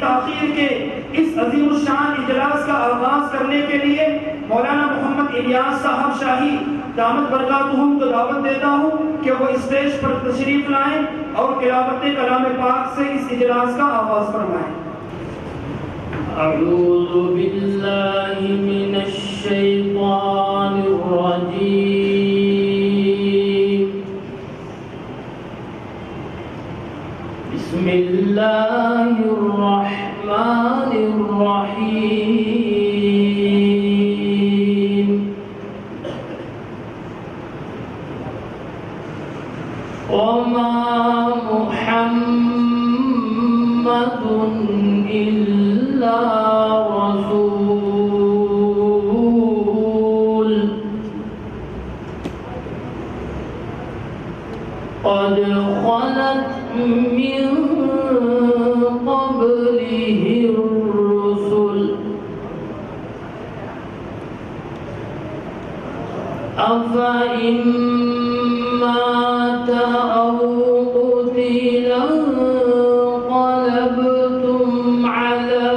ताख़ीर के इस अज़ीमुश्शान इजलास का आगाज़ करने के लिए मौलाना मोहम्मद इलियास साहब शाही दामत बरकातुहुम को दावत देता हूँ कि वो स्टेज पर तशरीफ लाएं और तिलावत कलाम पाक से इस इजलास का आगाज़ फरमाएं। अऊज़ु बिल्लाहि मिनश शैतानिर रजीम। बिस्मिल्लाहिर रहमानिर रहीम। वमा मुहम्मदुन इल्ला रसूल क़द ख़लत मिन क़ब्लिहिर रुसुल अफ़इन मात औ क़ुतिल इंक़लबतुम अला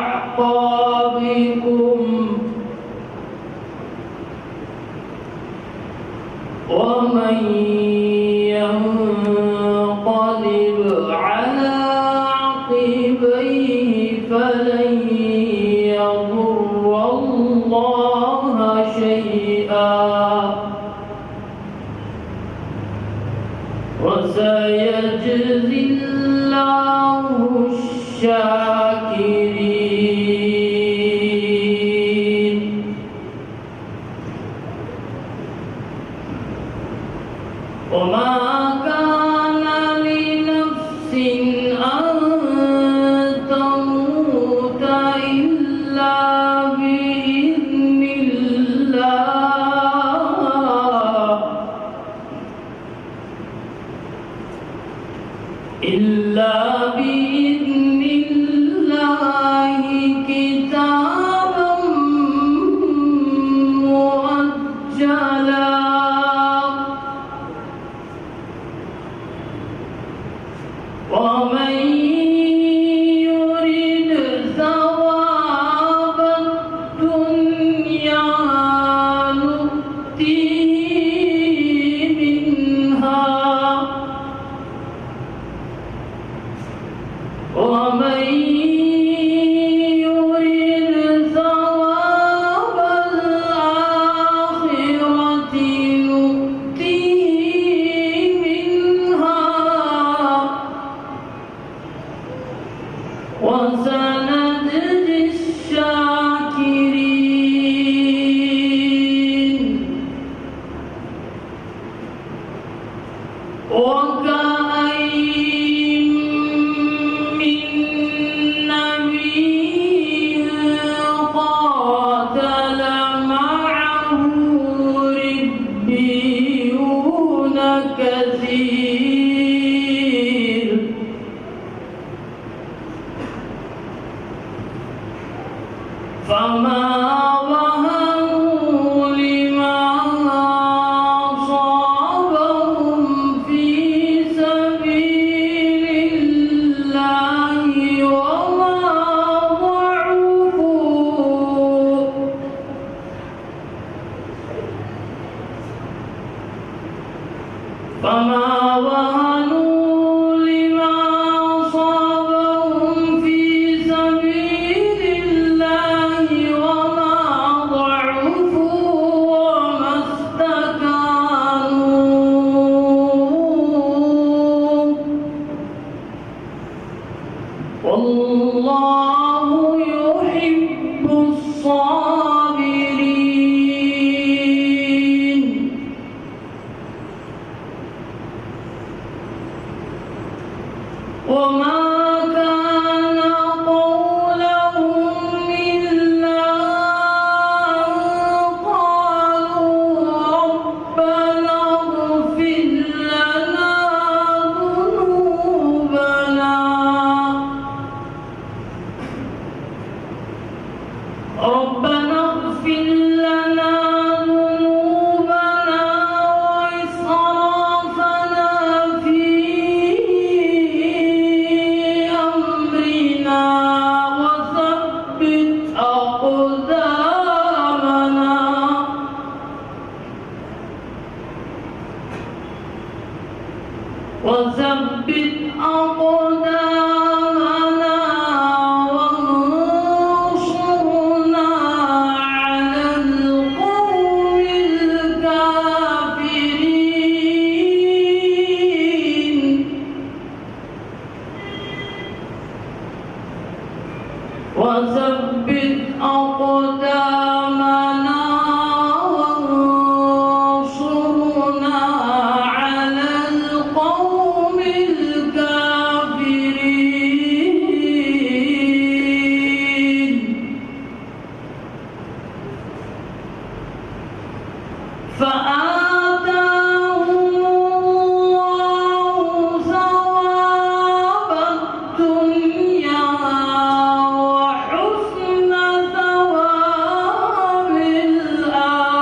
अअक़ाबिकुम वमन यंक़लिब अला अक़बैहि फलन यज़ुर्रल्लाह शैआ वसयजज़िल्लाहु शाकिरीन। वमा कान लिनफ्सिन अन तमूत इल्ला बिइज़्निल्लाह इल्ला बिइज़्निल्लाहि किताबन मुअज्जला वमन युरिद सवाब दुनिया नु'तिहि मिन्हा वमन युरिद सवाब आखिरति नु'तिहि मिन्हा वसनजज़ि शाकिरीन। वकअय्यिन मिन नबिय्यिन क़ातल मअहु रिब्बियून कसीर फमा वहनु लिमा असाबहुम फी सबीलिल्लाहि वमा ضعفوا फमा वहनु लिमा असाबहुम फी सबीलिल्लाहि वमा ضعفوا वमा इस्तकानू वल्लाहु युहिब्बुस साबिरीन। वमा कान क़ौलहुम इल्ला क़ालू रब्बना इग़फिर लना ذुनूबना ربنا اغفر لنا ذنوبنا وإسرافنا في وثبت أقدامنا وانصرنا على القوم الكافرين وثبت أقدامنا وانصرنا على القوم الكافرين فآتاهم الله ثواب الدنيا وحسن ثواب الآخرة